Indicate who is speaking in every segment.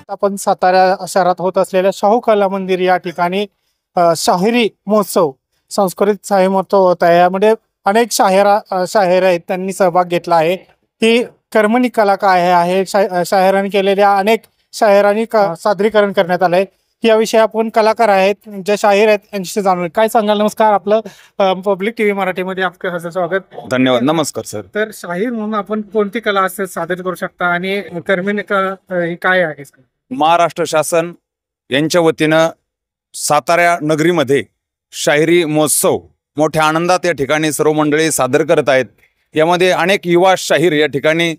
Speaker 1: आपण सातारा शहरात होत असलेल्या शाहू कला मंदिर या ठिकाणी शाहिरी महोत्सव, संस्कृत शाही महोत्सव होत आहे। यामध्ये अनेक शाहीर आहेत, त्यांनी सहभाग घेतला आहे। ही कर्मणी कला काय आहे, शाहिरांनी केलेल्या अनेक शाहिरांनी सादरीकरण करण्यात आलंय। याविषयी आपण कलाकार आहेत, जे शाहीर आहेत यांच्याशी जाणून काय सांगाल। नमस्कार, आपलं पब्लिक टीव्ही मराठीमध्ये आपलं स्वागत।
Speaker 2: धन्यवाद। नमस्कार सर।
Speaker 1: तर शाहीर म्हणून आपण कोणती कला असे सादर करू शकता आणि कर्मणी काय आहे?
Speaker 2: महाराष्ट्र शासन यांच्या वतीनं सातारा नगरीमध्ये शाहिरी महोत्सव मोठ्या आनंदात या ठिकाणी सर्व मंडळी सादर करत आहेत। यामध्ये अनेक युवा शाहीर या ठिकाणी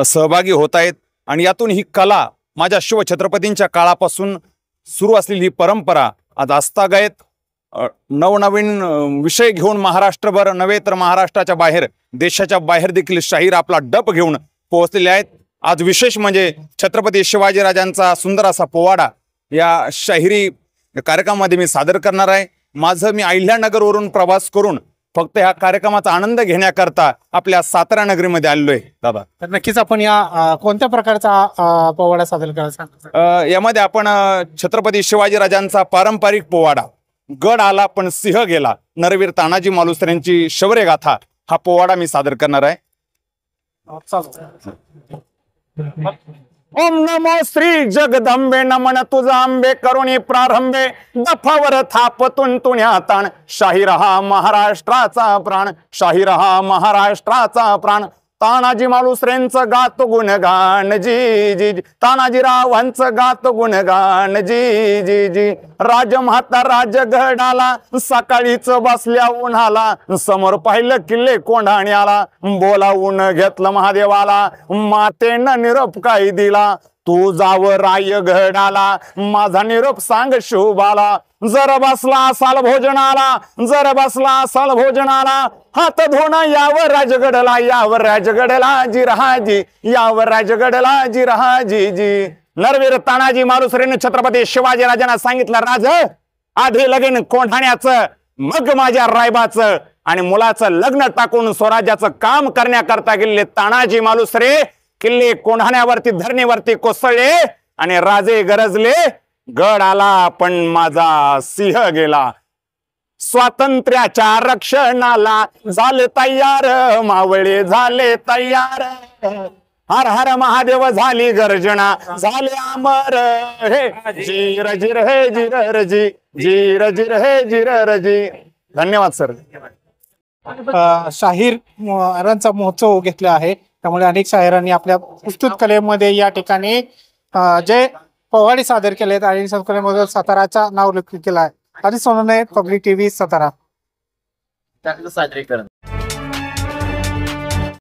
Speaker 2: सहभागी होत आहेत आणि यातून ही कला माझ्या शिवछत्रपतींच्या काळापासून सुरू असलेली ही परंपरा आज आस्थागायत नवनवीन विषय घेऊन महाराष्ट्रभर नव्हे तर महाराष्ट्राच्या बाहेर, देशाच्या बाहेर देखील शाहीर आपला डप घेऊन पोहोचलेले आहेत। आज विशेष म्हणजे छत्रपती शिवाजीराजांचा सुंदर असा पोवाडा या शाहिरी कार्यक्रमामध्ये मी सादर करणार आहे। मी अहिल्यानगरवरून प्रवास करून फक्त ह्या कार्यक्रमाचा आनंद घेण्याकरता आपल्या सातारा नगरीमध्ये आलेलो आहे दादा।
Speaker 1: तर नक्कीच आपण या कोणत्या प्रकारचा पोवाडा सादर करायचा?
Speaker 2: यामध्ये आपण छत्रपती शिवाजीराजांचा पारंपरिक पोवाडा गड आला पण सिंह गेला, नरवीर तानाजी मालुसरे यांची शौर्य गाथा हा पोवाडा मी सादर करणार आहे। ओम नमो श्री जगदंबे, नमन तुझा अंबे, करुणी प्रारंभे दफावर थापतून तुण्या ताण, शाहीर हा महाराष्ट्राचा प्राण, शाहीर हा महाराष्ट्राचा प्राण, तानाजी मालुसरेंचं गातो गुणगान जी जी, तानाजीरावांचं गातो गुणगान जी जी जी। राजमाता राजगडाला सकाळीच बसल्या उन्हाला, समोर पाहिलं किल्ले कोंढाण्याला, बोलावून घेतलं महादेवाला, मातेनं निरोप काय दिला, तू जाव रायगडाला, माझा निरोप सांग शुभाला, जर बसला असाल भोजनाला, जर बसला असाल भोजनाला, हात धुणं यावर राजगडला, यावर राजगडला जी राहाजी, यावर राजगडला जी राहाजी जी। नरवीर तानाजी मालुसरेने छत्रपती शिवाजीराजांना सांगितलं, राज आधी लगीन कोंढाण्याचं, मग माझ्या रायबाचं, आणि मुलाचं लग्न टाकून स्वराज्याचं काम करण्याकरता गेलेले तानाजी मालुसरे किल्ले कोंढाण्यावरती धरणीवरती कोसळले आणि राजे गरजले, गड आला पण माझा सिंह गेला, स्वातंत्र्याच्या रक्षणाला झाले तयार, मावळे झाले तयार, हर हर महादेव झाली गर्जना, झाले अमर हे जीर जीर हे जीर जी, जीर जीर हे जीर जी। धन्यवाद सर।
Speaker 1: शाहीरांचा महोत्सव घेतला आहे, त्यामुळे अनेक शाहिरांनी आपल्या प्रस्तुत कलेमध्ये या ठिकाणी जे पोवाडे सादर केलेत आणि संस्कृतीमध्ये साताराचा नाव केलं आहे। आणि सोनने पब्लिक टीव्ही सातारा।